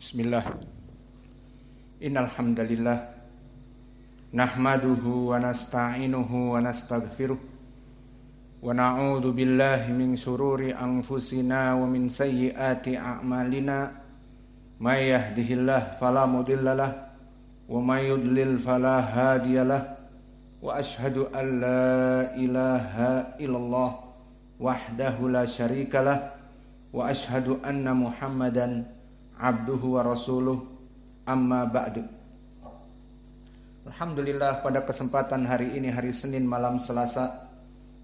Bismillah. Innal hamdalillah nahmaduhu wa nasta'inuhu wa nastaghfiruh wa na'udzu billahi min shururi anfusina wa min sayyiati a'malina may yahdihillahu fala mudhillalah wa may yudlil fala hadiyalah wa asyhadu an la ilaha illallah wahdahu la syarikalah wa asyhadu anna Muhammadan abduhu wa rasuluh amma ba'du. Alhamdulillah, pada kesempatan hari ini, hari Senin malam Selasa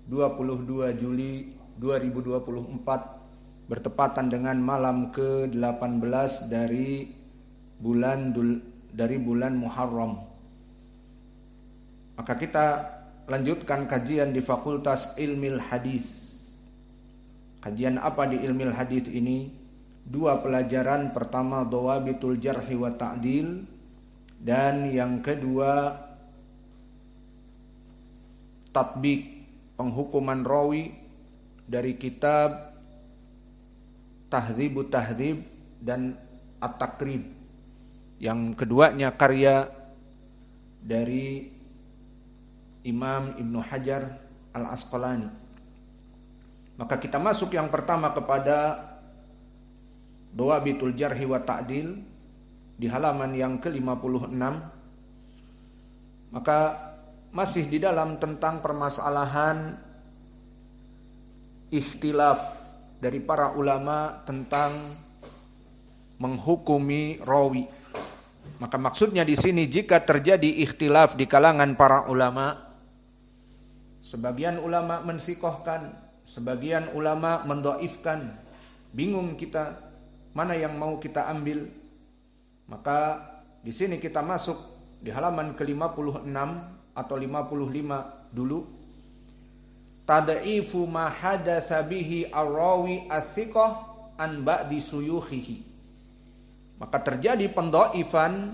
22 Juli 2024, bertepatan dengan malam ke-18 dari bulan Muharram. Maka kita lanjutkan kajian di Fakultas Ilmil Hadis. Kajian apa di Ilmil Hadis ini? Dua pelajaran, pertama Dhawabitul Jarhi wa Ta'dil, dan yang kedua Tatbik, penghukuman rawi dari kitab Tahdzibut Tahdzib dan At-Taqrib. Yang keduanya karya dari Imam Ibnu Hajar Al-Asqalani. Maka kita masuk yang pertama kepada Dhawabitul Jarhi wa Ta'dil di halaman yang ke-56. Maka masih di dalam tentang permasalahan ikhtilaf dari para ulama tentang menghukumi rawi. Maka maksudnya di sini, jika terjadi ikhtilaf di kalangan para ulama, sebagian ulama mensikohkan, sebagian ulama mendhaifkan, bingung kita mana yang mau kita ambil. Maka di sini kita masuk di halaman ke-56 atau 55 dulu. Tad'ifu ma hadatsa bihi ar-rawi as-siqah an ba'di suyukhihi. Maka terjadi pendhaifan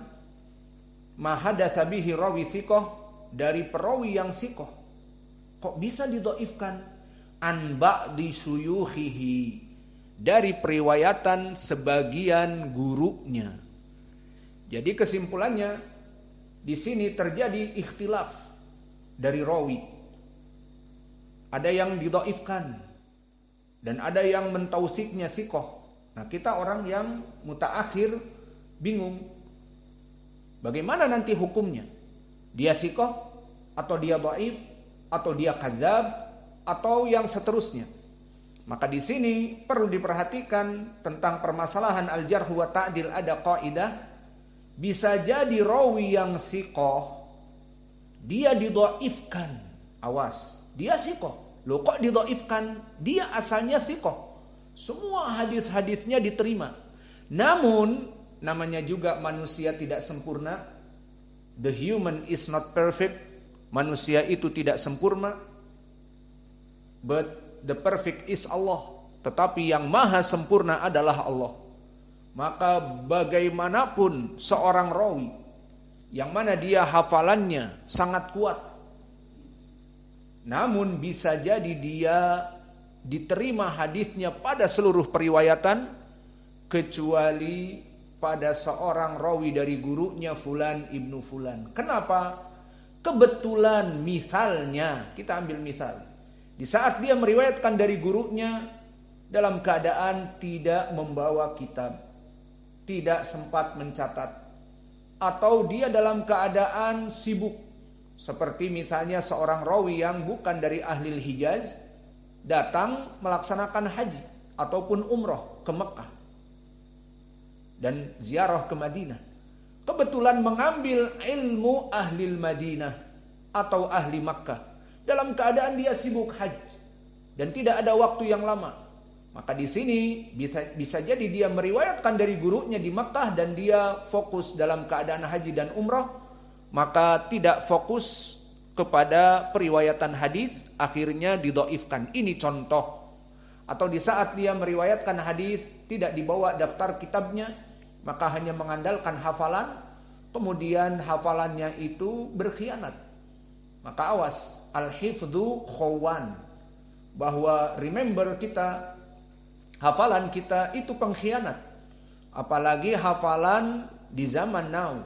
ma hadatsa bihi rawi siqah, dari perawi yang siqah. Kok bisa didhaifkan? An ba'di suyukhihi, dari periwayatan sebagian gurunya. Jadi kesimpulannya di sini terjadi ikhtilaf dari rawi. Ada yang didhaifkan dan ada yang mentausiknya siqah. Nah, kita orang yang mutaakhir bingung. Bagaimana nanti hukumnya? Dia siqah atau dia dhaif atau dia kadzab atau yang seterusnya? Maka di sini perlu diperhatikan tentang permasalahan al-jarh wa ta'dil. Ada kaidah, bisa jadi rawi yang siqah dia didhaifkan. Awas, dia siqah. Loh, kok didhaifkan? Dia asalnya siqah. Semua hadis-hadisnya diterima. Namun namanya juga manusia tidak sempurna. The human is not perfect. Manusia itu tidak sempurna. But the perfect is Allah. Tetapi yang maha sempurna adalah Allah. Maka bagaimanapun seorang rawi yang mana dia hafalannya sangat kuat, namun bisa jadi dia diterima hadisnya pada seluruh periwayatan kecuali pada seorang rawi dari gurunya Fulan ibnu Fulan. Kenapa? Kebetulan misalnya, kita ambil misal, di saat dia meriwayatkan dari gurunya dalam keadaan tidak membawa kitab, tidak sempat mencatat, atau dia dalam keadaan sibuk, seperti misalnya seorang rawi yang bukan dari ahli Hijaz datang melaksanakan haji ataupun umroh ke Mekah dan ziarah ke Madinah, kebetulan mengambil ilmu ahli Madinah atau ahli Makkah dalam keadaan dia sibuk haji dan tidak ada waktu yang lama. Maka di sini bisa jadi dia meriwayatkan dari gurunya di Makkah dan dia fokus dalam keadaan haji dan umrah, maka tidak fokus kepada periwayatan hadis, akhirnya didhaifkan. Ini contoh. Atau di saat dia meriwayatkan hadis tidak dibawa daftar kitabnya, maka hanya mengandalkan hafalan, kemudian hafalannya itu berkhianat. Maka awas, al-hifdzu khawan, bahwa remember kita, hafalan kita itu pengkhianat. apalagi hafalan di zaman now.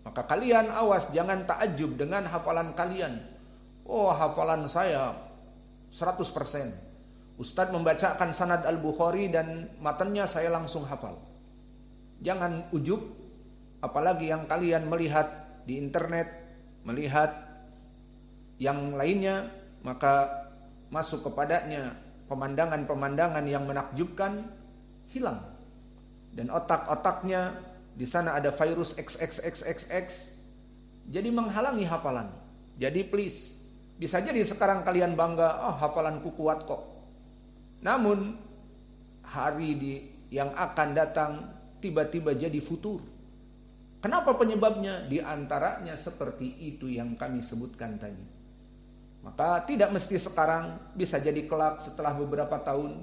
Maka kalian awas, jangan takjub dengan hafalan kalian. Oh, hafalan saya 100%. Ustadz membacakan sanad Al-Bukhari dan matanya saya langsung hafal. Jangan ujub, apalagi yang kalian melihat di internet, melihat yang lainnya, maka masuk kepadanya pemandangan-pemandangan yang menakjubkan, hilang. Dan otak-otaknya di sana ada virus XXXXX, jadi menghalangi hafalan. Jadi please, bisa jadi sekarang kalian bangga, oh hafalanku kuat kok. Namun hari yang akan datang tiba-tiba jadi futur. Kenapa penyebabnya? Di antaranya seperti itu yang kami sebutkan tadi. Maka tidak mesti sekarang, bisa jadi kelak setelah beberapa tahun,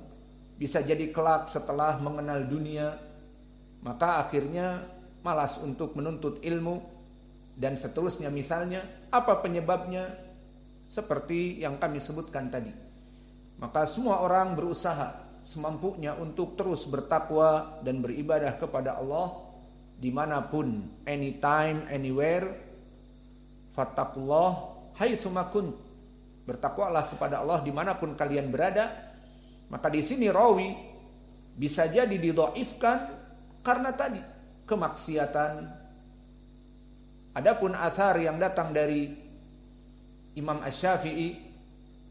bisa jadi kelak setelah mengenal dunia, maka akhirnya malas untuk menuntut ilmu dan seterusnya. Misalnya, apa penyebabnya? Seperti yang kami sebutkan tadi. Maka semua orang berusaha semampunya untuk terus bertakwa dan beribadah kepada Allah dimanapun, anytime, anywhere. Fattakullah haitsuma kuntum. Bertakwalah kepada Allah dimanapun kalian berada. Maka di sini rawi bisa jadi didhaifkan karena tadi kemaksiatan. Adapun athar yang datang dari Imam Asy-Syafi'i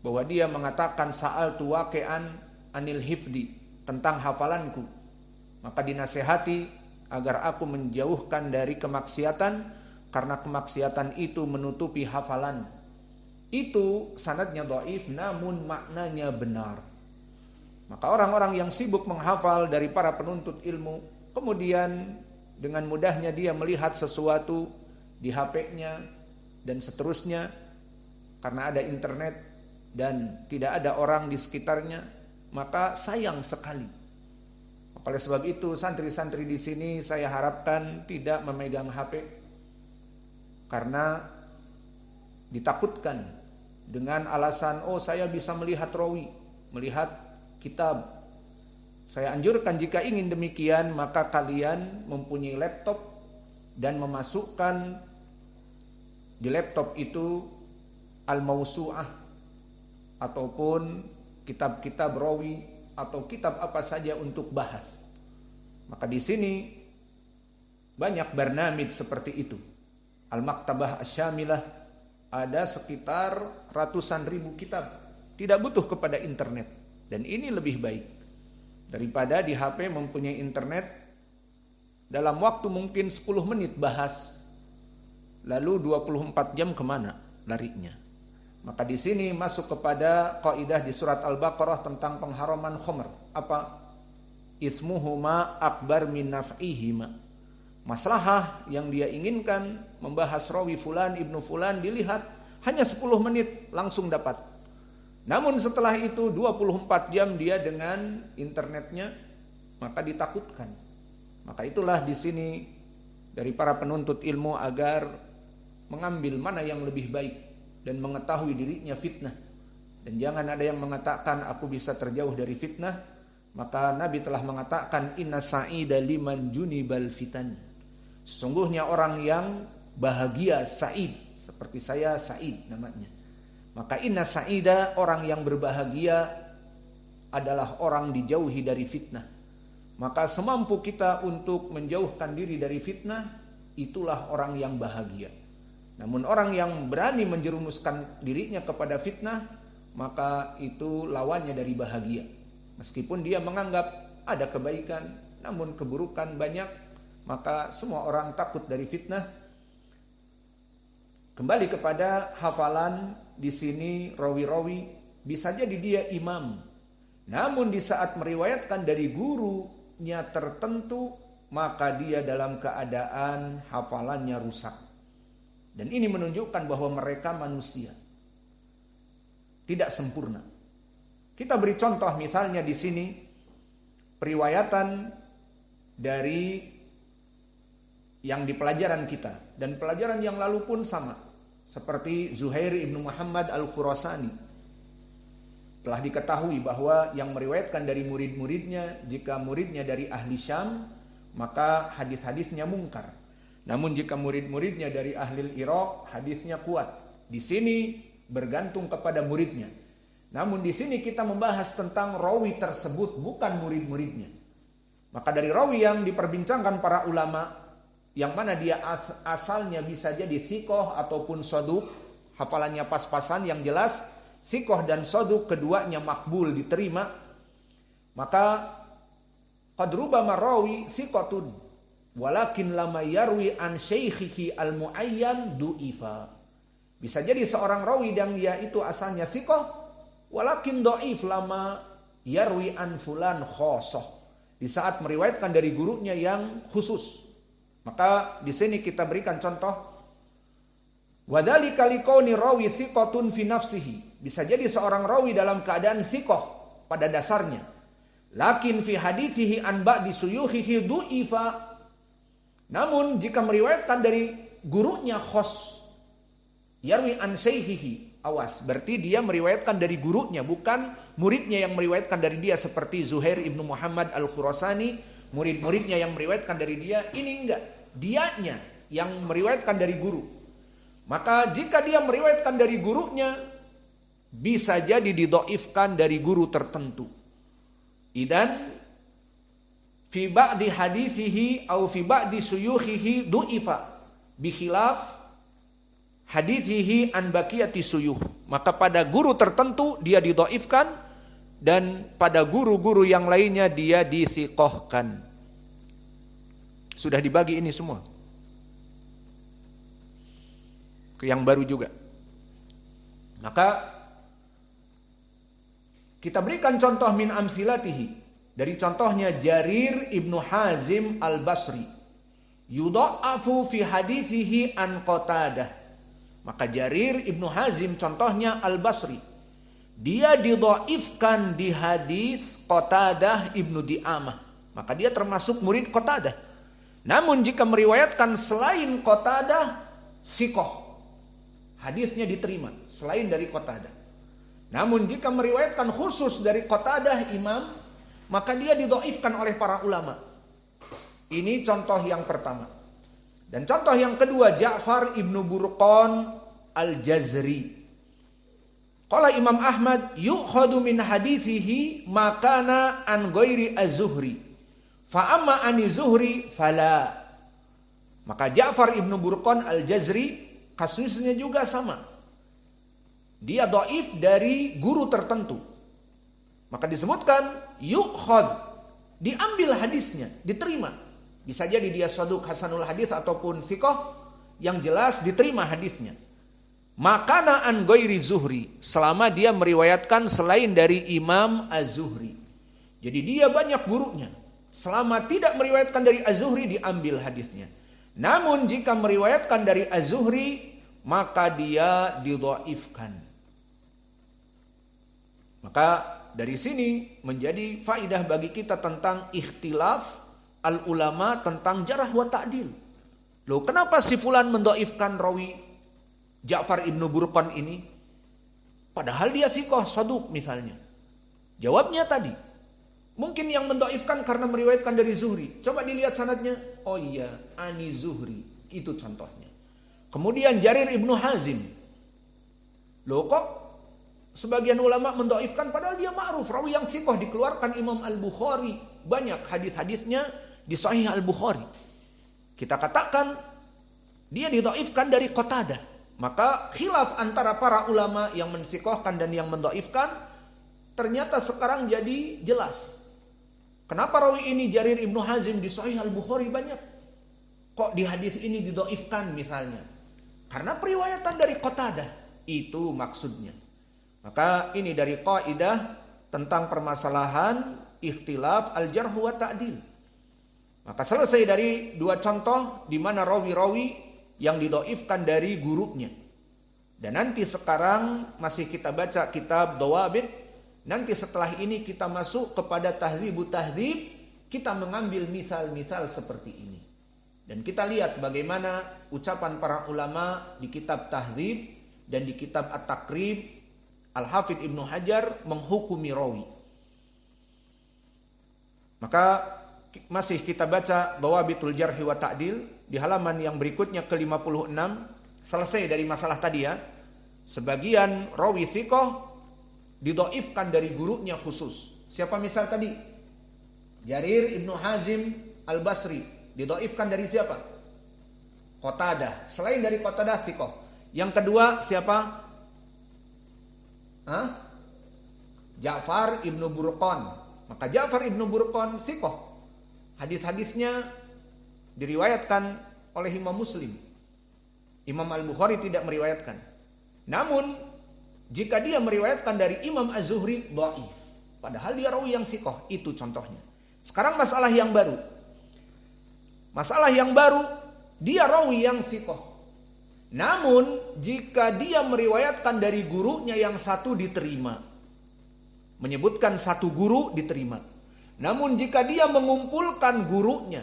bahwa dia mengatakan sa'altu waqi'an anil hifdi, tentang hafalanku, maka dinasehati agar aku menjauhkan dari kemaksiatan karena kemaksiatan itu menutupi hafalan. Itu sanadnya dhaif namun maknanya benar. Maka orang-orang yang sibuk menghafal dari para penuntut ilmu, kemudian dengan mudahnya dia melihat sesuatu di HP-nya dan seterusnya, karena ada internet dan tidak ada orang di sekitarnya, maka sayang sekali. Oleh sebab itu santri-santri di sini saya harapkan tidak memegang HP, karena ditakutkan dengan alasan oh saya bisa melihat rawi, melihat kitab. Saya anjurkan jika ingin demikian maka kalian mempunyai laptop dan memasukkan di laptop itu al-mausu'ah ataupun kitab-kitab rawi atau kitab apa saja untuk bahas. Maka di sini banyak barnamij seperti itu. Al-Maktabah Asy-Syamilah ada sekitar ratusan ribu kitab. Tidak butuh kepada internet. Dan ini lebih baik daripada di HP mempunyai internet, dalam waktu mungkin 10 menit bahas, lalu 24 jam kemana larinya. Maka di sini masuk kepada kaidah di surat Al-Baqarah tentang pengharaman khamr. Apa? Ismuhuma akbar min naf'ihima. Maslahah yang dia inginkan membahas rawi fulan ibnu fulan dilihat hanya 10 menit langsung dapat. Namun setelah itu 24 jam dia dengan internetnya, maka ditakutkan. Maka itulah di sini dari para penuntut ilmu agar mengambil mana yang lebih baik dan mengetahui dirinya fitnah. Dan jangan ada yang mengatakan aku bisa terjauh dari fitnah. Maka Nabi telah mengatakan inna sa'ida liman junibal fitan. Sesungguhnya orang yang bahagia, sa'id, seperti saya Sa'id namanya. Maka inna sa'ida, orang yang berbahagia adalah orang dijauhi dari fitnah. Maka semampu kita untuk menjauhkan diri dari fitnah, itulah orang yang bahagia. Namun orang yang berani menjerumuskan dirinya kepada fitnah, maka itu lawannya dari bahagia. Meskipun dia menganggap ada kebaikan, namun keburukan banyak, maka semua orang takut dari fitnah. Kembali kepada hafalan, di sini rawi-rawi bisa jadi dia imam. Namun di saat meriwayatkan dari gurunya tertentu, maka dia dalam keadaan hafalannya rusak. Dan ini menunjukkan bahwa mereka manusia, tidak sempurna. Kita beri contoh misalnya di sini periwayatan dari yang di pelajaran kita dan pelajaran yang lalu pun sama, seperti Zuhair ibnu Muhammad al-Khurasani. Telah diketahui bahwa yang meriwayatkan dari murid-muridnya, jika muridnya dari ahli Syam, maka hadis-hadisnya mungkar. Namun jika murid-muridnya dari ahli Iraq, hadisnya kuat. Di sini bergantung kepada muridnya. Namun di sini kita membahas tentang rawi tersebut, bukan murid-muridnya. Maka dari rawi yang diperbincangkan para ulama, yang mana dia asalnya bisa jadi sikoh ataupun soduk, hafalannya pas-pasan, yang jelas sikoh dan soduk keduanya makbul, diterima. Maka qad rubama rawi sikotun walakin lama yarwi an syaikhihi al-muayyan du'ifa. Bisa jadi seorang rawi yang dia itu asalnya sikoh, walakin do'if lama yarwi an fulan khosoh. Di saat meriwayatkan dari gurunya yang khusus. Maka di sini kita berikan contoh. Wadhalika liqauni rawi sikotun fi nafsihi. Bisa jadi seorang rawi dalam keadaan sikoh pada dasarnya. Lakin fi hadithihi an ba'di suyuhihi du'ifa. Namun jika meriwayatkan dari gurunya khos, yarwi an syaihihi, awas, berarti dia meriwayatkan dari gurunya, bukan muridnya yang meriwayatkan dari dia, seperti Zuhair ibnu Muhammad al-Khurasani, murid-muridnya yang meriwayatkan dari dia. Ini enggak, dianya yang meriwayatkan dari guru. Maka jika dia meriwayatkan dari gurunya, bisa jadi didoifkan dari guru tertentu. Idan fi ba'di hadithihi au fi ba'di suyukhihi du'ifa bikhilaf hadithihi an baqiyati suyuh. Maka pada guru tertentu dia didoifkan, dan pada guru-guru yang lainnya dia disikohkan. Sudah dibagi ini semua. Yang baru juga. Maka kita berikan contoh min amsilatihi. Dari contohnya Jarir ibnu Hazim al-Basri. Yudha'afu fi hadithihi an Qatadah. Maka Jarir ibnu Hazim contohnya al-Basri. Dia didhaifkan di hadis Qatadah ibnu Di'amah. Maka dia termasuk murid Qatadah. Namun jika meriwayatkan selain Qatadah, sikoh. Hadisnya diterima selain dari Qatadah. Namun jika meriwayatkan khusus dari Qatadah imam, maka dia didhaifkan oleh para ulama. Ini contoh yang pertama. Dan contoh yang kedua, Ja'far ibnu Burqan al-Jazri. Qala Imam Ahmad, yu'khadu min hadithihi makana an ghairi az-Zuhri. Fa amma ani Zuhri fala. Maka Ja'far ibnu Burqan al-Jazri kasusnya juga sama. Dia dhaif dari guru tertentu. Maka disebutkan yu'khad, diambil hadisnya, diterima. Bisa jadi dia saduk hasanul hadis ataupun sikoh, yang jelas diterima hadisnya. Makana an ghairi Zuhri, selama dia meriwayatkan selain dari Imam Az-Zuhri. Jadi dia banyak gurunya. Selama tidak meriwayatkan dari Az-Zuhri, diambil hadisnya. Namun jika meriwayatkan dari Az-Zuhri, maka dia didhaifkan. Maka dari sini menjadi faidah bagi kita tentang ikhtilaf al-ulama tentang jarah wa ta'dil. Loh, kenapa si fulan mendhaifkan rawi Ja'far ibnu Burqan ini? Padahal dia sikoh saduk misalnya. Jawabnya tadi, mungkin yang mendhaifkan karena meriwayatkan dari Zuhri. Coba dilihat sanadnya. Oh iya, ani Zuhri. Itu contohnya. Kemudian Jarir ibnu Hazim. Loh, kok sebagian ulama mendhaifkan padahal dia ma'ruf, rawi yang sikoh, dikeluarkan Imam Al-Bukhari. Banyak hadis-hadisnya di Sahih Al-Bukhari. Kita katakan dia didhaifkan dari Qatadah. Maka khilaf antara para ulama yang mensikohkan dan yang mendhaifkan ternyata sekarang jadi jelas. Kenapa rawi ini Jarir ibnu Hazim di Sahih Al-Bukhari banyak? Kok di hadis ini didhaifkan misalnya? Karena periwayatan dari Qatadah. Itu maksudnya. Maka ini dari kaidah tentang permasalahan ikhtilaf al-jarh wa ta'dil. Maka selesai dari dua contoh di mana rawi-rawi yang didhaifkan dari gurunya. Dan nanti sekarang masih kita baca kitab Dawabit. Nanti setelah ini kita masuk kepada Tahdzibut Tahdzib, kita mengambil misal-misal seperti ini. Dan kita lihat bagaimana ucapan para ulama di kitab Tahdzib dan di kitab At-Taqrib, Al-Hafidh Ibnu Hajar menghukumi rawi. Maka masih kita baca Dhawabitul Jarh wa Ta'dil di halaman yang berikutnya ke-56, selesai dari masalah tadi ya. Sebagian rawi thiqah didhaifkan dari gurunya khusus. Siapa misal tadi? Jarir Ibnu Hazim Al-Basri didhaifkan dari siapa? Qatadah. Selain dari Qatadah thiqah. Yang kedua siapa? Ja'far Ibnu Burqan. Maka Ja'far Ibnu Burqan thiqah. Hadis-hadisnya diriwayatkan oleh Imam Muslim. Imam Al-Bukhari tidak meriwayatkan. Namun jika dia meriwayatkan dari Imam Az-Zuhri, dhaif. Padahal dia rawi yang thiqah. Itu contohnya. Sekarang masalah yang baru. Masalah yang baru, dia rawi yang thiqah. Namun jika dia meriwayatkan dari gurunya yang satu diterima. Menyebutkan satu guru diterima. Namun jika dia mengumpulkan gurunya,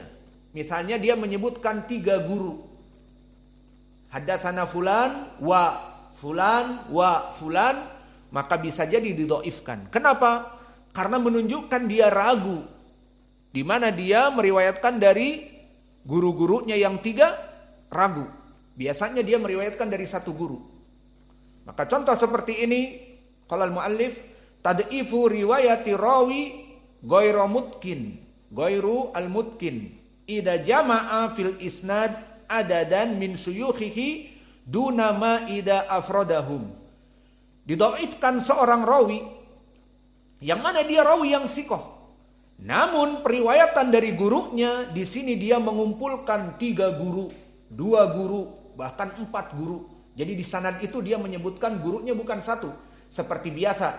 misalnya dia menyebutkan 3 guru. Haddatsana fulan wa fulan wa fulan, maka bisa jadi didhaifkan. Kenapa? Karena menunjukkan dia ragu. Di mana dia meriwayatkan dari guru-gurunya yang 3 ragu. Biasanya dia meriwayatkan dari 1 guru. Maka contoh seperti ini, qala al-muallif tad'ifu riwayati rawi ghairu mutkin, ghairu al-mutkin idza jama'a fil isnad adadan min suyukhihi duna ma idza afradahum. Didhaifkan seorang rawi yang mana dia rawi yang thiqah. Namun periwayatan dari gurunya di sini dia mengumpulkan 3 guru, 2 guru, bahkan 4 guru. Jadi di sanad itu dia menyebutkan gurunya bukan 1. Seperti biasa,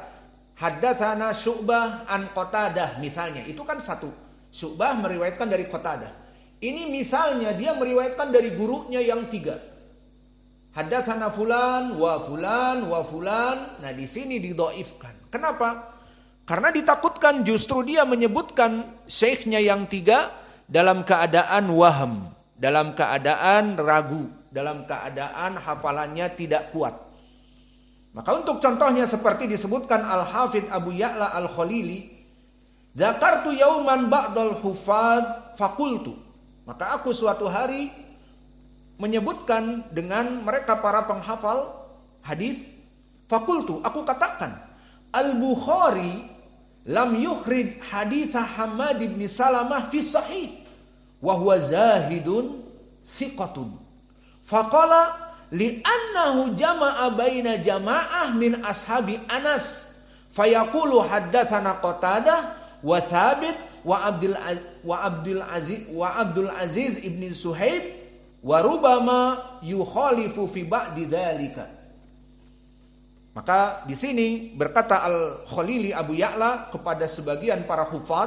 haddatsana Syu'bah an Qatadah misalnya, itu kan 1. Syu'bah meriwayatkan dari Qatadah. Ini misalnya dia meriwayatkan dari gurunya yang 3. Haddatsana fulan wa fulan wa fulan. Nah, di sini didhaifkan. Kenapa? Karena ditakutkan justru dia menyebutkan syekhnya yang 3 dalam keadaan waham, dalam keadaan ragu, dalam keadaan hafalannya tidak kuat. Maka untuk contohnya seperti disebutkan Al-Hafidh Abu Ya'la Al-Khalili, "Dzakartu yauman ba'dal hufad faqultu." Maka aku suatu hari menyebutkan dengan mereka para penghafal hadis, faqultu, aku katakan, Al-Bukhari lam yukhrij hadits Hammad bin Salamah fi sahih wa huwa zahidun thiqatun. Faqala li'annahu jama'a baina jama'ah min ashabi Anas fayaqulu haddatsana Qatadah wa Thabit wa Abdul Aziz ibn Suhaib wa rubama yukhalifu fi ba'di dzalika. Maka di sini berkata Al-Khalili Abu Ya'la kepada sebagian para hufad,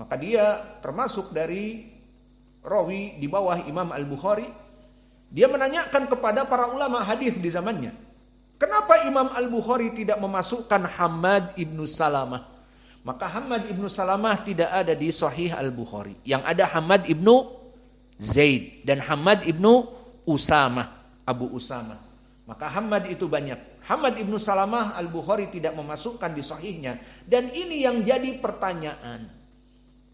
maka dia termasuk dari rawi di bawah Imam Al-Bukhari. Dia menanyakan kepada para ulama hadis di zamannya, kenapa Imam Al-Bukhari tidak memasukkan Hammad ibnu Salamah? Maka Hammad ibnu Salamah tidak ada di Sahih Al-Bukhari. Yang ada Hammad ibnu Zaid dan Hammad ibnu Usamah, Abu Usamah. Maka Hammad itu banyak. Hammad ibnu Salamah Al-Bukhari tidak memasukkan di sahihnya. Dan ini yang jadi pertanyaan.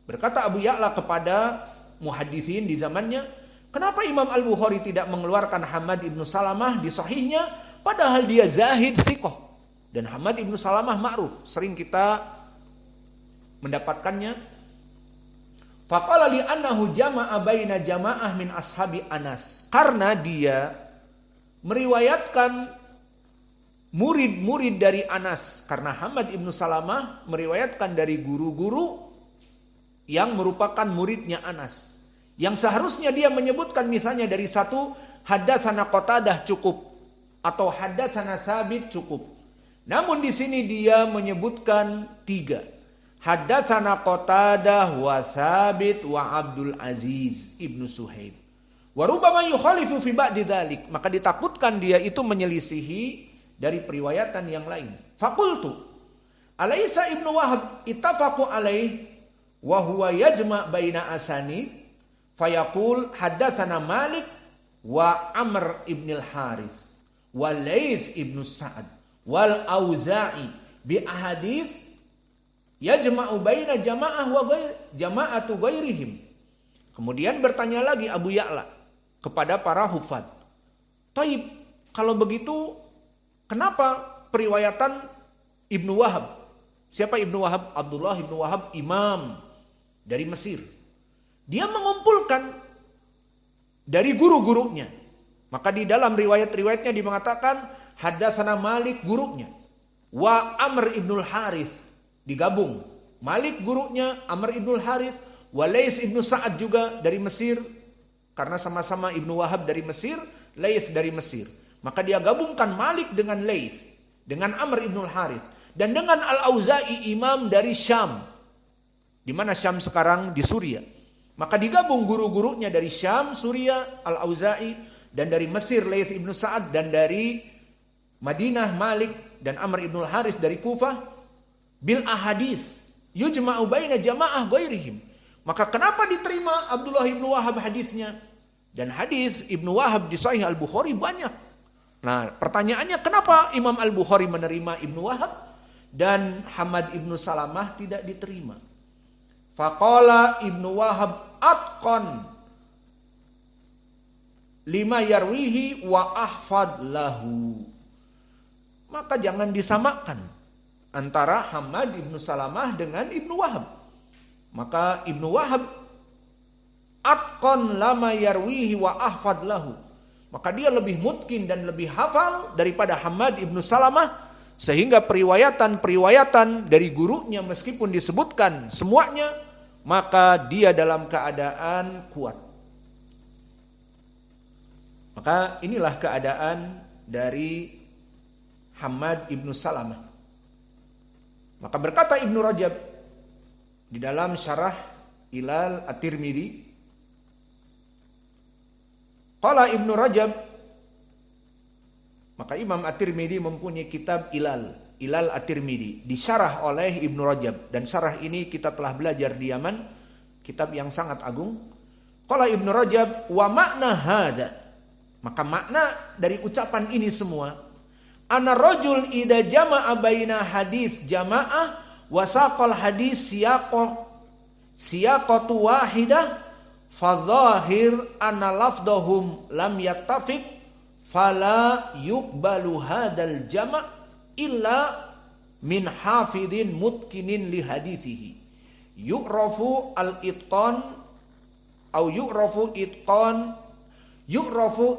Berkata Abu Ya'la kepada muhaddisin di zamannya, kenapa Imam Al-Bukhari tidak mengeluarkan Hammad ibnu Salamah di sahihnya, padahal dia zahid thiqah. Dan Hammad ibnu Salamah ma'ruf, sering kita mendapatkannya. Faqala li annahu jama'a baina jama'ah min ashabi Anas. Karena dia meriwayatkan murid-murid dari Anas. Karena Hammad ibnu Salamah meriwayatkan dari guru-guru yang merupakan muridnya Anas. Yang seharusnya dia menyebutkan misalnya dari 1 haddatsana Qatadah cukup, atau haddatsana Thabit cukup. Namun di sini dia menyebutkan 3. Haddatsana Qatadah wa Thabit wa Abdul Aziz ibnu Suhaib. Wa rubbama yukhalifu fi ba'di dzalik. Maka ditakutkan dia itu menyelisihi dari periwayatan yang lain. Faqultu alaysa ibnu Wahab ittafaqu alaih wa huwa yajma' baina asani fayaqul haddatsana Malik wa Amr ibn al-Harith wa Laits ibn Sa'ad wal Auza'i bi ahadits Yajma'u baina jama'ah wa jama'atu ghairihim. Kemudian bertanya lagi Abu Ya'la kepada para hufad. Taib, kalau begitu kenapa periwayatan Ibnu Wahab? Siapa Ibnu Wahab? Abdullah Ibnu Wahab, imam dari Mesir. Dia mengumpulkan dari guru-gurunya. Maka di dalam riwayat-riwayatnya mengatakan hadatsana Malik gurunya, wa Amr ibnul Harith, digabung. Malik gurunya, Amr ibnul Harith, wa Laits ibnu Sa'ad juga dari Mesir. Karena sama-sama Ibnu Wahab dari Mesir, Laits dari Mesir. Maka dia gabungkan Malik dengan Laits, dengan Amr ibnul Harith, dan dengan Al-Auza'i imam dari Syam. Di mana Syam sekarang? Di Suria. Maka digabung guru-gurunya dari Syam, Suria, Al-Auza'i, dan dari Mesir Laits ibnu Sa'ad, dan dari Madinah Malik dan Amr ibnul Harith dari Kufah, bil ahadits yujma'u baina jama'ah ghairihim. Maka kenapa diterima Abdullah ibnu Wahab hadisnya? Dan hadis Ibnu Wahab di Sahih Al-Bukhari banyak. Nah, pertanyaannya kenapa Imam Al-Bukhari menerima Ibnu Wahab dan Hamad ibnu Salamah tidak diterima? Faqala Ibnu Wahab atqan lima yarwihi wa ahfad lahu. Maka jangan disamakan antara Hamad ibnu Salamah dengan Ibnu Wahab. Maka Ibnu Wahab atqan lama yarwihi wa ahfad lahu. Maka dia lebih mutkin dan lebih hafal daripada Hamad ibnu Salamah, sehingga periwayatan dari gurunya meskipun disebutkan semuanya, maka dia dalam keadaan kuat. Maka inilah keadaan dari Hamad ibnu Salamah. Maka berkata Ibnu Rajab di dalam syarah Ilal At-Tirmidzi, qala Ibnu Rajab, maka Imam At-Tirmidzi mempunyai kitab Ilal At-Tirmidzi, disyarah oleh Ibnu Rajab, dan syarah ini kita telah belajar di Yaman, kitab yang sangat agung. Qala Ibnu Rajab wa makna hadza, maka makna dari ucapan ini semua, ana rajul idza jama'a baina hadis jamaah wa saqal hadis siyaqatu wahidah fadhahir anna lafdhum lam yattafiq fala yuqbalu hadzal jama' illa min hafidin mutkinin li hadithihi yu'rafu al-itqan au yu'rafu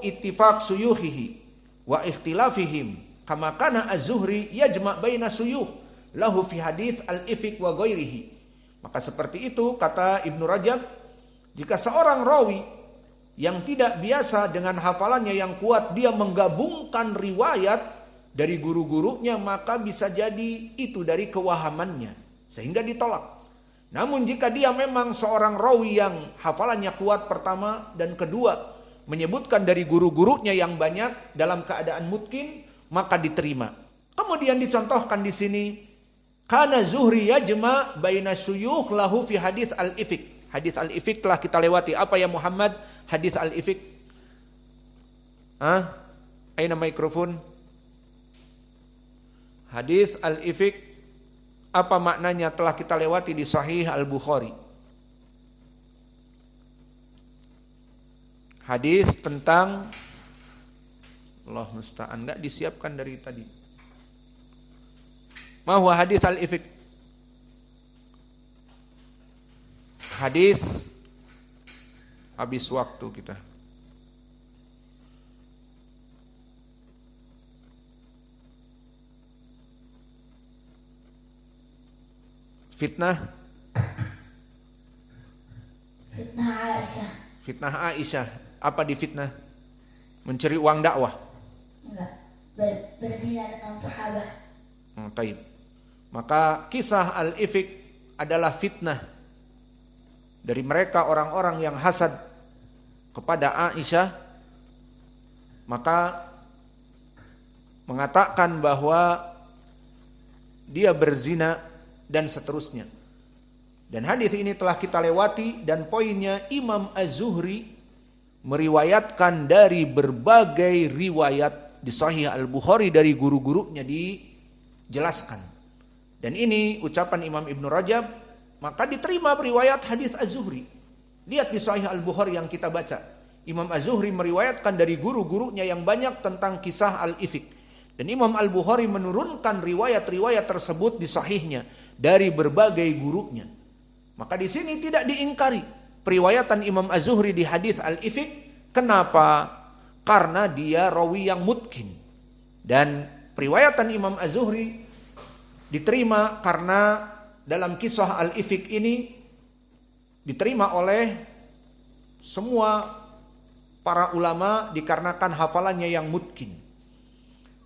ittifaq suyuhihi wa ikhtilafihim kama kana az-Zuhri yajma' baina suyuh lahu fi hadits al-ifk wa ghairihi. Maka seperti itu kata Ibnu Rajab, jika seorang rawi yang tidak biasa dengan hafalannya yang kuat, dia menggabungkan riwayat dari guru-gurunya, maka bisa jadi itu dari kewahamannya sehingga ditolak. Namun jika dia memang seorang rawi yang hafalannya kuat pertama, dan kedua menyebutkan dari guru-gurunya yang banyak dalam keadaan mutkin, maka diterima. Kemudian dicontohkan di sini, kana Zuhri yajma baina syuyukh lahu fi hadits al-ifk. Hadis al-ifk telah kita lewati. Apa ya Muhammad hadis al-ifk? Aina mikrofon? Hadis al-ifk apa maknanya telah kita lewati di Sahih Al-Bukhari. Hadis tentang Allah musta'an, enggak disiapkan dari tadi. Ma huwa hadis al-ifk? Hadis habis waktu kita. Fitnah Aisyah. Fitnah Aisyah. Apa di fitnah? Mencuri uang dakwah? Enggak. Berzina dengan sahabat. Taib. Maka kisah al-ifk adalah fitnah dari mereka orang-orang yang hasad kepada Aisyah, maka mengatakan bahwa dia berzina dan seterusnya. Dan hadis ini telah kita lewati, dan poinnya Imam Az-Zuhri meriwayatkan dari berbagai riwayat di Sahih Al-Bukhari dari guru-gurunya dijelaskan. Dan ini ucapan Imam Ibnu Rajab, maka diterima riwayat hadis Az-Zuhri. Lihat di Sahih Al-Bukhari yang kita baca. Imam Az-Zuhri meriwayatkan dari guru-gurunya yang banyak tentang kisah Al-Ifk. Dan Imam Al-Bukhari menurunkan riwayat-riwayat tersebut di sahihnya dari berbagai gurunya. Maka di sini tidak diingkari periwayatan Imam Az-Zuhri di hadis Al-Ifk. Kenapa? Karena dia rawi yang mutkin. Dan periwayatan Imam Az-Zuhri diterima karena dalam kisah Al-Ifk ini diterima oleh semua para ulama dikarenakan hafalannya yang mutkin.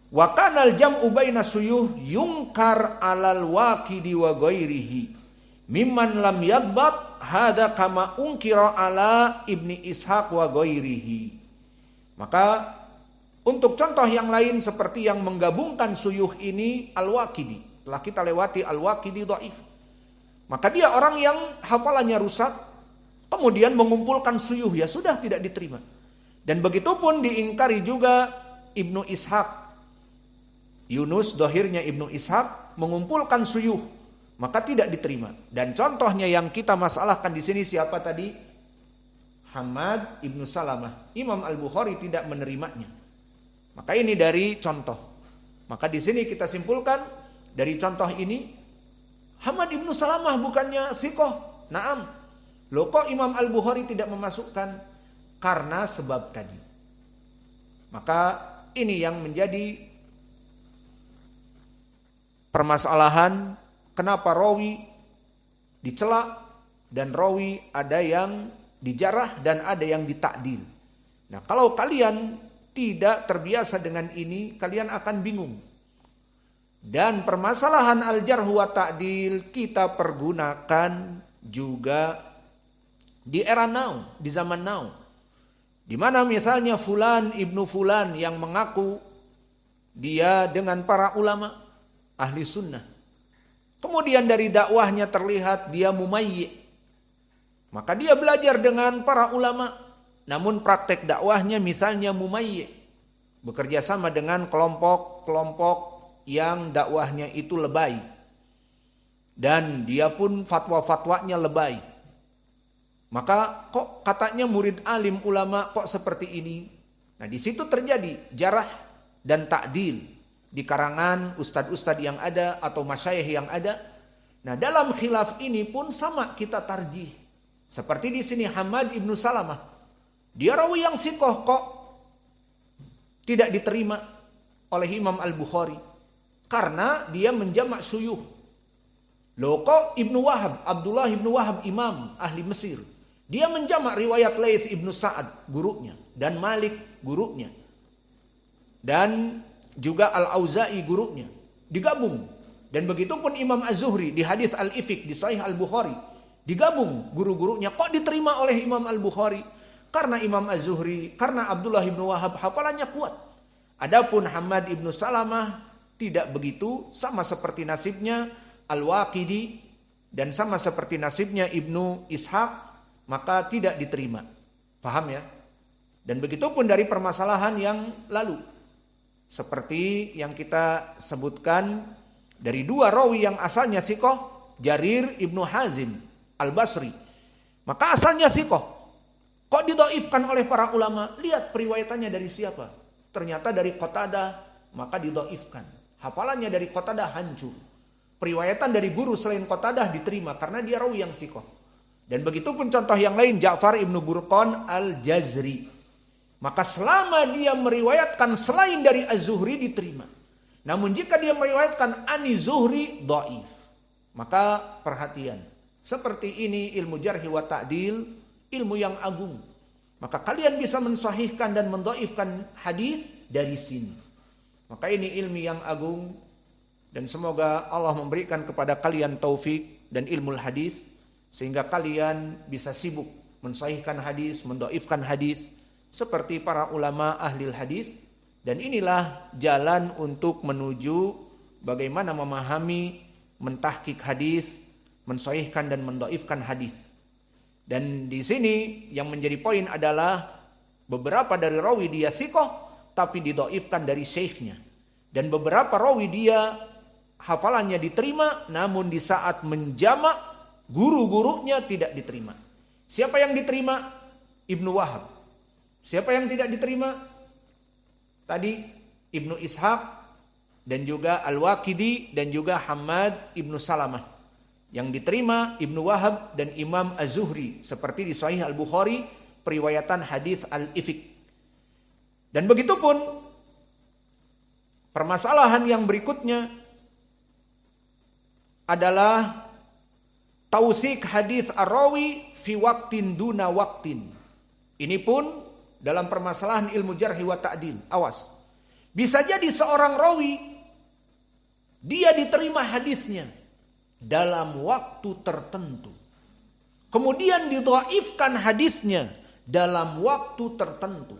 Wa kanal jam'u baina suyuh yunkar alal waqidi wa ghairihi mimman lam yadbat hada kama unkira ala Ibni Ishaq wa ghairihi. Maka untuk contoh yang lain seperti yang menggabungkan suyuh ini Al-Waqidi. Telah kita lewati Al-Waqidi dhaif. Maka dia orang yang hafalannya rusak, kemudian mengumpulkan suyuh, ya sudah tidak diterima. Dan begitu pun diingkari juga Ibnu Ishaq. Yunus, dohirnya Ibnu Ishaq, mengumpulkan suyuh, maka tidak diterima. Dan contohnya yang kita masalahkan di sini siapa tadi? Hamad Ibnu Salamah. Imam Al-Bukhari tidak menerimanya. Maka ini dari contoh. Maka di sini kita simpulkan dari contoh ini, Hamad Ibnu Salamah bukannya thiqah. Naam. Loh kok Imam Al-Bukhari tidak memasukkan? Karena sebab tadi. Maka ini yang menjadi permasalahan kenapa rawi dicela dan rawi ada yang dijarah dan ada yang ditakdil. Nah, kalau kalian tidak terbiasa dengan ini, kalian akan bingung. Dan permasalahan al-jarh wa ta'dil kita pergunakan juga di era now, di zaman now. Di mana misalnya fulan ibnu fulan yang mengaku dia dengan para ulama ahli sunnah. Kemudian dari dakwahnya terlihat dia mumayyi. Maka dia belajar dengan para ulama, namun praktek dakwahnya misalnya mumayyi. Bekerja sama dengan kelompok-kelompok yang dakwahnya itu lebay. Dan dia pun fatwa-fatwanya lebay. Maka kok katanya murid alim ulama kok seperti ini? Nah, di situ terjadi jarah dan ta'dil di karangan ustadz-ustadz yang ada atau masyayikh yang ada. Nah, dalam khilaf ini pun sama kita tarjih. Seperti di sini Hamad Ibnu Salamah. Dia rawi yang thiqah kok tidak diterima oleh Imam Al-Bukhari. Karena dia menjamak suyuh. Loh kok Ibnu Wahab, Abdullah Ibnu Wahab imam ahli Mesir. Dia menjamak riwayat Laits Ibnu Sa'ad gurunya. Dan Malik gurunya. Dan juga Al-Auza'i gurunya. Digabung. Dan begitu pun Imam Az-Zuhri di hadis Al-Ifk di Sahih Al-Bukhari. Digabung guru-gurunya. Kok diterima oleh Imam Al-Bukhari? Karena Imam Az-Zuhri, karena Abdullah Ibnu Wahab hafalannya kuat. Adapun Hamad Ibnu Salamah tidak begitu, sama seperti nasibnya Al-Waqidi dan sama seperti nasibnya Ibnu Ishaq, maka tidak diterima. Paham ya? Dan begitu pun dari permasalahan yang lalu. Seperti yang kita sebutkan dari dua rawi yang asalnya thiqah, Jarir Ibnu Hazim Al-Basri. Maka asalnya thiqah. Kok didhaifkan oleh para ulama? Lihat periwayatannya dari siapa? Ternyata dari Qatadah, maka didhaifkan. Hafalannya dari Qatadah hancur. Periwayatan dari guru selain Qatadah diterima karena dia rawi yang thiqah. Dan begitu pun contoh yang lain Ja'far Ibnu Burqan Al-Jazri. Maka selama dia meriwayatkan selain dari Az-Zuhri diterima. Namun jika dia meriwayatkan Ani Zuhri dhaif. Maka perhatian. Seperti ini ilmu jarh wa ta'dil, ilmu yang agung. Maka kalian bisa mensahihkan dan mendhaifkan hadis dari sini. Maka ini ilmu yang agung dan semoga Allah memberikan kepada kalian taufik dan ilmu hadis sehingga kalian bisa sibuk mensahihkan hadis, mendhaifkan hadis seperti para ulama ahli hadis. Dan inilah jalan untuk menuju bagaimana memahami, mentahqiq hadis, mensahihkan dan mendhaifkan hadis. Dan di sini yang menjadi poin adalah beberapa dari rawi dia thiqah tapi didhaifkan dari syekhnya. Dan beberapa rawi dia hafalannya diterima, namun di saat menjamak guru-gurunya tidak diterima. Siapa yang diterima? Ibnu Wahab. Siapa yang tidak diterima? Tadi Ibnu Ishaq dan juga Al-Waqidi dan juga Hamad Ibnu Salamah. Yang diterima Ibnu Wahab dan Imam Az-Zuhri seperti di Sahih Al-Bukhari periwayatan hadis Al-Ifik. Dan begitu pun permasalahan yang berikutnya adalah tausik hadis ar-rawi fi waqtin duna waqtin. Ini pun dalam permasalahan ilmu jarh wa ta'dil. Awas. Bisa jadi seorang rawi dia diterima hadisnya dalam waktu tertentu. Kemudian didhaifkan hadisnya dalam waktu tertentu.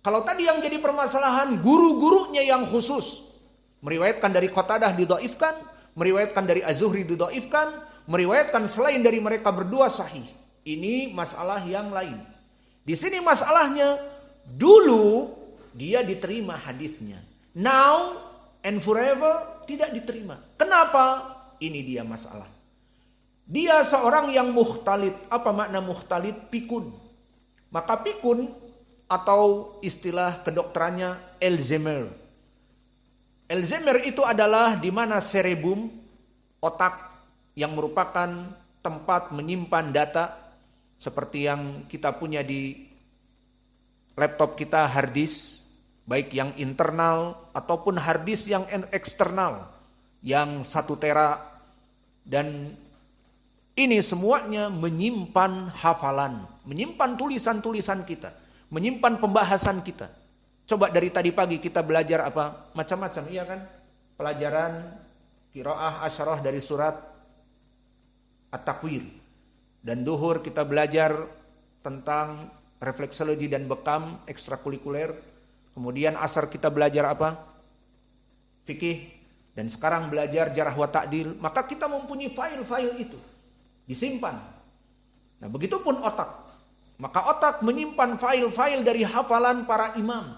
Kalau tadi yang jadi permasalahan guru-gurunya yang khusus meriwayatkan dari Qatadah didhaifkan, meriwayatkan dari Az-Zuhri didhaifkan, meriwayatkan selain dari mereka berdua sahih. Ini masalah yang lain. Di sini masalahnya dulu dia diterima hadisnya. Now and forever tidak diterima. Kenapa? Ini dia masalah. Dia seorang yang mukhtalid. Apa makna mukhtalid? Pikun. Maka pikun atau istilah kedokterannya Alzheimer. Alzheimer itu adalah di mana cerebrum, otak yang merupakan tempat menyimpan data seperti yang kita punya di laptop kita, hard disk, baik yang internal ataupun hard disk yang eksternal, yang 1 tera, dan ini semuanya menyimpan hafalan, menyimpan tulisan-tulisan kita, menyimpan pembahasan kita. Coba dari tadi pagi kita belajar apa? Macam-macam, iya kan? Pelajaran qiraah asyarah dari surat At-Takwir. Dan duhur kita belajar tentang refleksologi dan bekam ekstrakurikuler. Kemudian asar kita belajar apa? Fikih. Dan sekarang belajar jarh wa ta'dil. Maka kita mempunyai file-file itu. Disimpan. Nah begitupun otak. Maka otak menyimpan file-file dari hafalan para imam.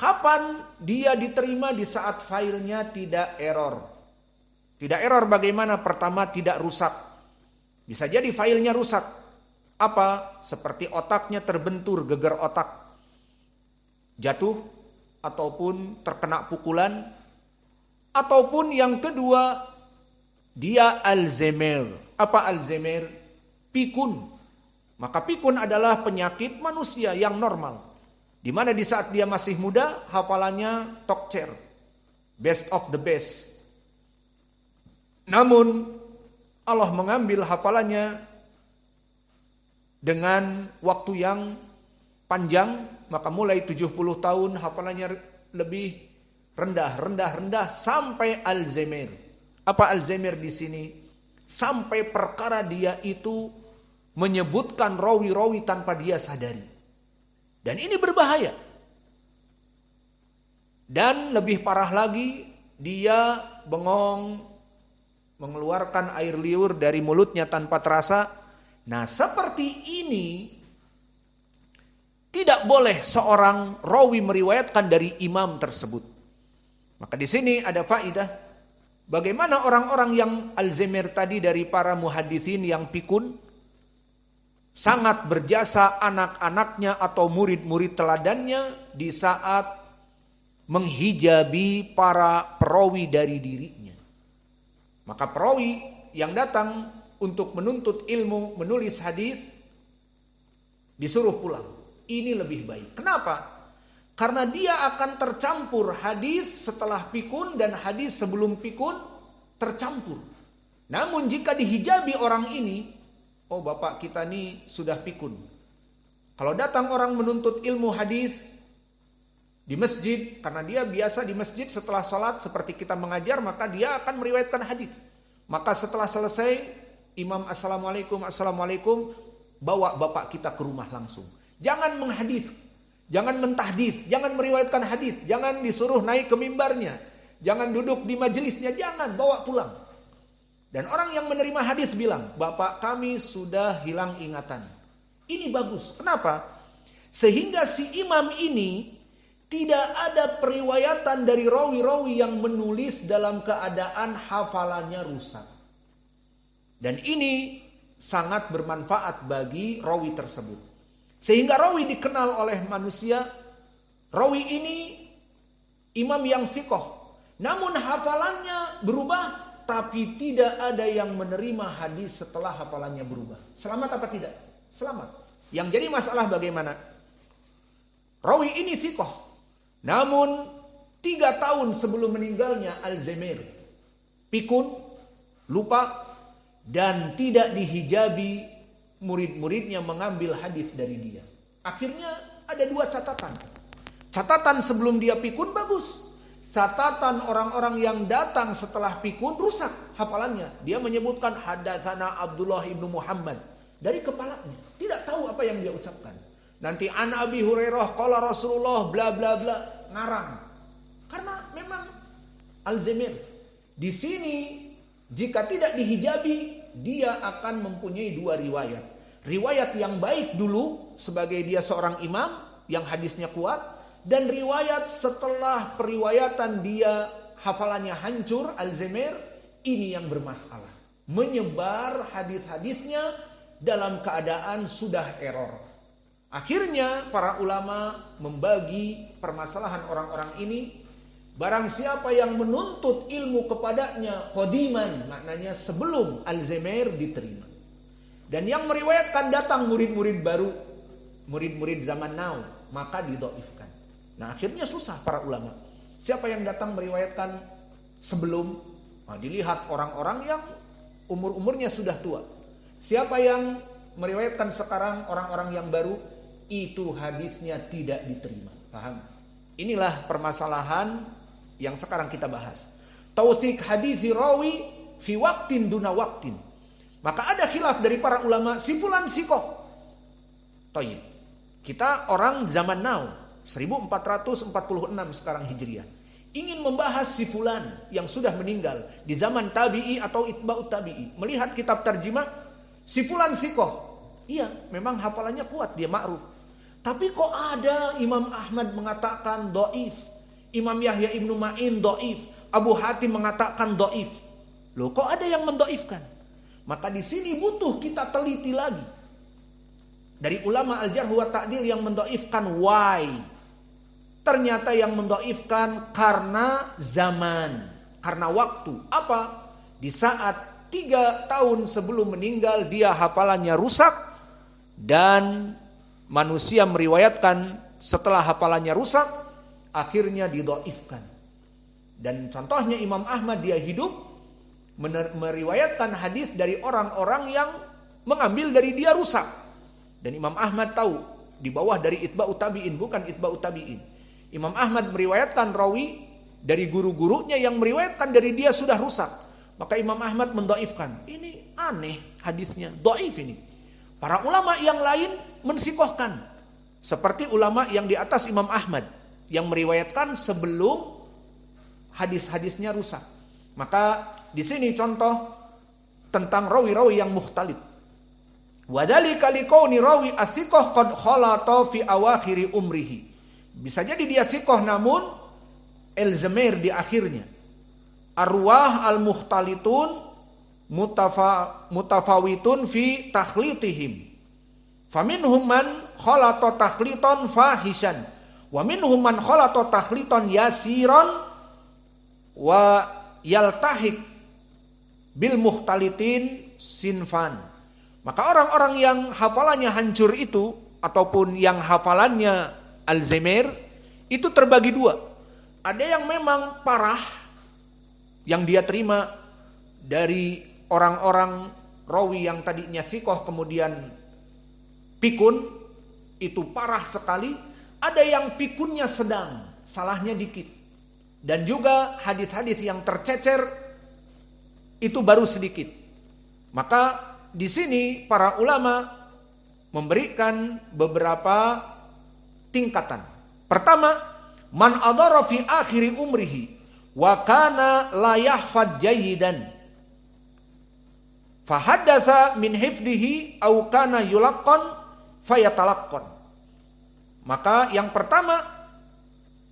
Kapan dia diterima? Di saat filenya tidak error. Tidak error bagaimana? Pertama, tidak rusak. Bisa jadi filenya rusak. Apa? Seperti otaknya terbentur, geger otak. Jatuh, ataupun terkena pukulan. Ataupun yang kedua, dia Alzheimer. Apa Alzheimer? Pikun. Maka pikun adalah penyakit manusia yang normal. Di mana di saat dia masih muda, hafalannya tokcer. Best of the best. Namun Allah mengambil hafalannya dengan waktu yang panjang, maka mulai 70 tahun hafalannya lebih rendah sampai Alzheimer. Apa Alzheimer di sini? Sampai perkara dia itu menyebutkan rawi-rawi tanpa dia sadari. Dan ini berbahaya. Dan lebih parah lagi, dia bengong, mengeluarkan air liur dari mulutnya tanpa terasa. Nah, seperti ini tidak boleh seorang rawi meriwayatkan dari imam tersebut. Maka di sini ada faedah bagaimana orang-orang yang Alzheimer tadi dari para muhaditsin yang pikun sangat berjasa anak-anaknya atau murid-murid teladannya di saat menghijabi para perawi dari dirinya. Maka perawi yang datang untuk menuntut ilmu, menulis hadis, disuruh pulang. Ini lebih baik. Kenapa? Karena dia akan tercampur hadis setelah pikun dan hadis sebelum pikun tercampur. Namun jika dihijabi orang ini, oh bapak kita nih sudah pikun. Kalau datang orang menuntut ilmu hadis di masjid, karena dia biasa di masjid setelah sholat seperti kita mengajar, maka dia akan meriwayatkan hadis. Maka setelah selesai, imam assalamualaikum, bawa bapak kita ke rumah langsung. Jangan menghadis, jangan mentahdits, jangan meriwayatkan hadis, jangan disuruh naik ke mimbarnya, jangan duduk di majelisnya, jangan, bawa pulang. Dan orang yang menerima hadis bilang, bapak kami sudah hilang ingatan. Ini bagus. Kenapa? Sehingga si imam ini tidak ada periwayatan dari rawi-rawi yang menulis dalam keadaan hafalannya rusak. Dan ini sangat bermanfaat bagi rawi tersebut. Sehingga rawi dikenal oleh manusia, rawi ini imam yang thiqah. Namun hafalannya berubah, tapi tidak ada yang menerima hadis setelah hafalannya berubah. Selamat apa tidak? Selamat. Yang jadi masalah bagaimana? Rawi ini thiqah, namun 3 tahun sebelum meninggalnya Alzheimer, pikun, lupa, dan tidak dihijabi murid-muridnya mengambil hadis dari dia. Akhirnya ada 2 catatan. Catatan sebelum dia pikun bagus. Catatan orang-orang yang datang setelah pikun rusak hafalannya. Dia menyebutkan hadatsana Abdullah ibnu Muhammad dari kepalanya. Tidak tahu apa yang dia ucapkan. Nanti an Abi Hurairah qala Rasulullah bla bla bla, ngarang. Karena memang Alzheimer. Di sini jika tidak dihijabi, dia akan mempunyai 2 riwayat. Riwayat yang baik dulu sebagai dia seorang imam yang hadisnya kuat, dan riwayat setelah periwayatan dia hafalannya hancur, Alzheimer, ini yang bermasalah. Menyebar hadis-hadisnya dalam keadaan sudah error. Akhirnya para ulama membagi permasalahan orang-orang ini. Barang siapa yang menuntut ilmu kepadanya qadiman, maknanya sebelum Alzheimer diterima. Dan yang meriwayatkan datang murid-murid baru, murid-murid zaman now, maka didhaifkan. Nah, akhirnya susah para ulama. Siapa yang datang meriwayatkan sebelum? Nah, dilihat orang-orang yang umur-umurnya sudah tua. Siapa yang meriwayatkan sekarang, orang-orang yang baru, itu hadisnya tidak diterima. Paham? Inilah permasalahan yang sekarang kita bahas. Tautsik hadisi rawi fi waqtin duna waqtin. Maka ada khilaf dari para ulama, si fulan sikoh. Thayyib. Kita orang zaman now, 1446 sekarang Hijriah, ingin membahas si fulan yang sudah meninggal di zaman tabi'i atau itba'ut tabi'i. Melihat kitab tarjimah, si fulan sikoh. Iya, memang hafalannya kuat, dia ma'ruf. Tapi kok ada Imam Ahmad mengatakan dhaif, Imam Yahya ibnu Ma'in dhaif, Abu Hatim mengatakan dhaif. Loh, kok ada yang mendhaifkan? Maka di sini butuh kita teliti lagi. Dari ulama al-jarh wa ta'dil yang mendhaifkan, why? Ternyata yang mendhaifkan karena zaman, karena waktu. Apa? Di saat 3 tahun sebelum meninggal dia hafalannya rusak, dan manusia meriwayatkan setelah hafalannya rusak, akhirnya didhaifkan. Dan contohnya Imam Ahmad, dia hidup meriwayatkan hadis dari orang-orang yang mengambil dari dia rusak. Dan Imam Ahmad tahu di bawah dari itba'ut tabi'in, bukan itba'ut tabi'in. Imam Ahmad meriwayatkan rawi dari guru-gurunya yang meriwayatkan dari dia sudah rusak. Maka Imam Ahmad mendhaifkan. Ini aneh hadisnya, dhaif ini. Para ulama yang lain mensikohkan. Seperti ulama yang di atas Imam Ahmad yang meriwayatkan sebelum hadis-hadisnya rusak. Maka di sini contoh tentang rawi-rawi yang mukhtalif. Wadhalika liqauni rawi as-siqah qad khalata fi awakhiri umrihi. Bisa jadi dia siqah namun Alzheimer di akhirnya. Arwah al-mukhtalitun mutafawitun fi takhlitihim. Faminhum man khalata takhlitan fahishan wa minhum man khalata takhlitan yasiran wa yaltahik bil mukhtalitin sinfan. Maka orang-orang yang hafalannya hancur itu, ataupun yang hafalannya Alzheimer, itu terbagi 2. Ada yang memang parah, yang dia terima dari orang-orang rawi yang tadinya sikoh kemudian pikun, itu parah sekali. Ada yang pikunnya sedang, salahnya dikit. Dan juga hadis-hadis yang tercecer, itu baru sedikit. Maka di sini para ulama memberikan beberapa tingkatan. Pertama, man adara fi akhiri umrihi wa kana la yahfad jayyidan fa haddatsa min hifdhihi aw kana yulaqqan fayatalaqqan. Maka yang pertama,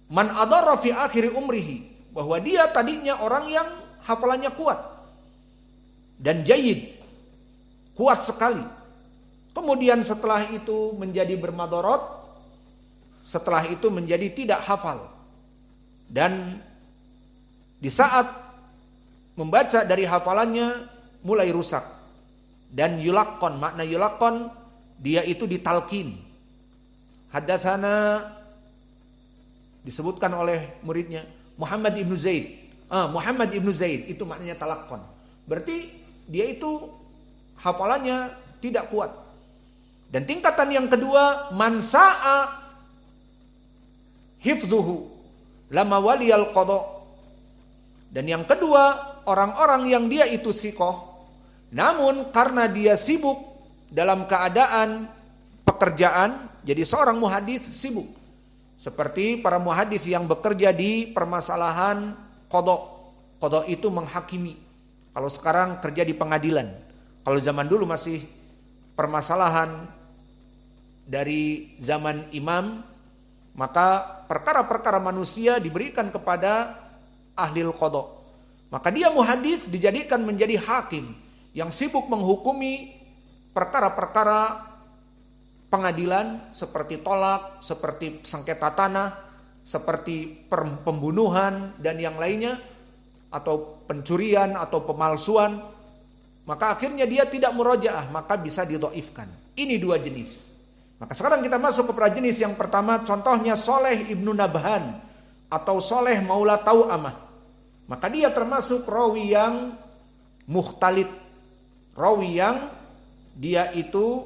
man adarra fi akhir umrihi, bahwa dia tadinya orang yang hafalannya kuat dan jayyid, kuat sekali. Kemudian setelah itu menjadi bermadorot, setelah itu menjadi tidak hafal. Dan di saat membaca dari hafalannya mulai rusak. Dan yulaqqan, makna yulaqqan, dia itu ditalkin. Haddatsana, disebutkan oleh muridnya Muhammad ibnu Zaid. Muhammad ibnu Zaid, itu maknanya talaqqan. Berarti dia itu hafalannya tidak kuat. Dan tingkatan yang kedua, man sa'a hifdhuhu lama waliyal qada. Dan yang kedua, orang-orang yang dia itu siqah, namun karena dia sibuk dalam keadaan pekerjaan, jadi seorang muhadis sibuk. Seperti para muhadis yang bekerja di permasalahan qada. Qada itu menghakimi. Kalau sekarang kerja di pengadilan. Kalau zaman dulu masih permasalahan dari zaman imam, maka perkara-perkara manusia diberikan kepada ahlil qada. Maka dia muhadis dijadikan menjadi hakim yang sibuk menghukumi perkara-perkara pengadilan seperti tolak, seperti sengketa tanah, seperti pembunuhan dan yang lainnya, atau pencurian atau pemalsuan. Maka akhirnya dia tidak murojaah, maka bisa didhaifkan. Ini dua jenis. Maka sekarang kita masuk kepada jenis yang pertama, contohnya Sholeh ibnu Nabhan atau Sholeh Maula Tau'amah. Maka dia termasuk rawi yang mukhtalit, rawi yang dia itu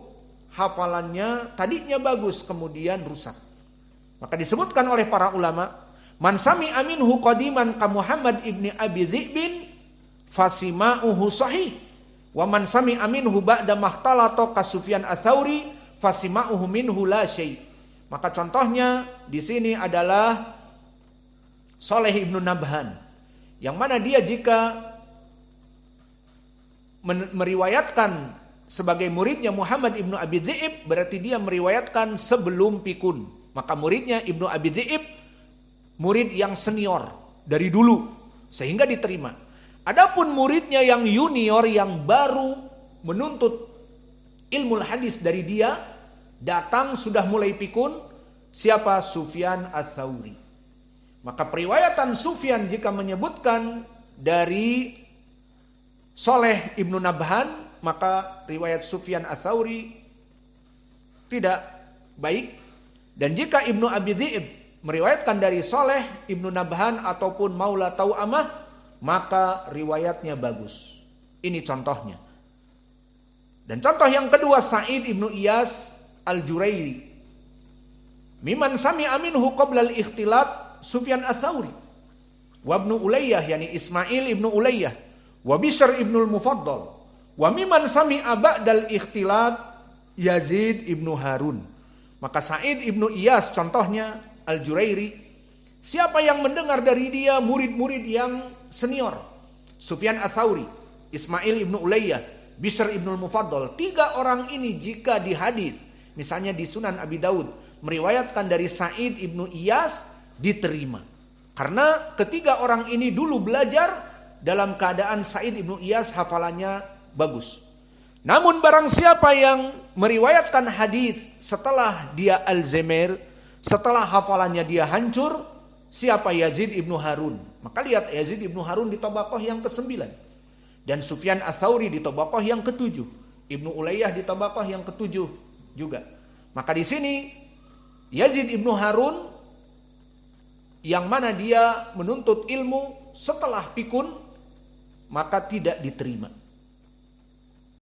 hafalannya tadinya bagus kemudian rusak. Maka disebutkan oleh para ulama, man sami'a minhu qadiman ka Muhammad ibni Abi Dhi'bin fasima'uhu sahih, wa man sami'a minhu ba'da makhtalata ka Sufyan ats-Tsauri fasima'uhu minhu la syai'. Maka contohnya di sini adalah Sholeh ibnu Nabhan, yang mana dia jika meriwayatkan sebagai muridnya Muhammad ibnu Abi Dhi'ib, berarti dia meriwayatkan sebelum pikun. Maka muridnya Ibnu Abi Dhi'ib murid yang senior dari dulu sehingga diterima. Adapun muridnya yang junior yang baru menuntut ilmu hadis dari dia, datang sudah mulai pikun, siapa? Sufyan ats-Tsauri. Maka periwayatan Sufyan jika menyebutkan dari Sholeh ibnu Nabhan, maka riwayat Sufyan ats-Tsauri tidak baik. Dan jika Ibnu Abi Dhi'ib meriwayatkan dari Sholeh ibnu Nabhan ataupun Maula Tau'amah, maka riwayatnya bagus. Ini contohnya. Dan contoh yang kedua, Sa'id ibnu Iyas al-Jurairi. Miman sami'a minhu qabla al-ikhtilat Sufyan ats-Tsauri. Wa ibnu Ulayyah, yani Ismail ibnu Ulayyah. Wa Bishr ibnu al-Mufaddal. Wa miman sami'a ba'dal ikhtilat Yazid ibnu Harun. Maka Sa'id ibnu Iyas contohnya al-Jurairi. Siapa yang mendengar dari dia murid-murid yang senior? Sufyan ats-Tsauri, Ismail ibnu Ulayyah, Bishr ibnu al-Mufaddal. Tiga orang ini jika di hadis, misalnya di Sunan Abi Daud, meriwayatkan dari Sa'id ibnu Iyas, diterima. Karena ketiga orang ini dulu belajar dalam keadaan Sa'id ibnu Iyas hafalannya bagus. Namun barang siapa yang meriwayatkan hadis setelah dia Alzheimer, setelah hafalannya dia hancur, siapa? Yazid ibnu Harun. Maka lihat, Yazid ibnu Harun di tabaqah yang ke-9. Dan Sufyan ats-Tsauri di tabaqah yang ke-7. Ibnu Ulayyah di tabaqah yang ke-7 juga. Maka di sini Yazid ibnu Harun yang mana dia menuntut ilmu setelah pikun, maka tidak diterima.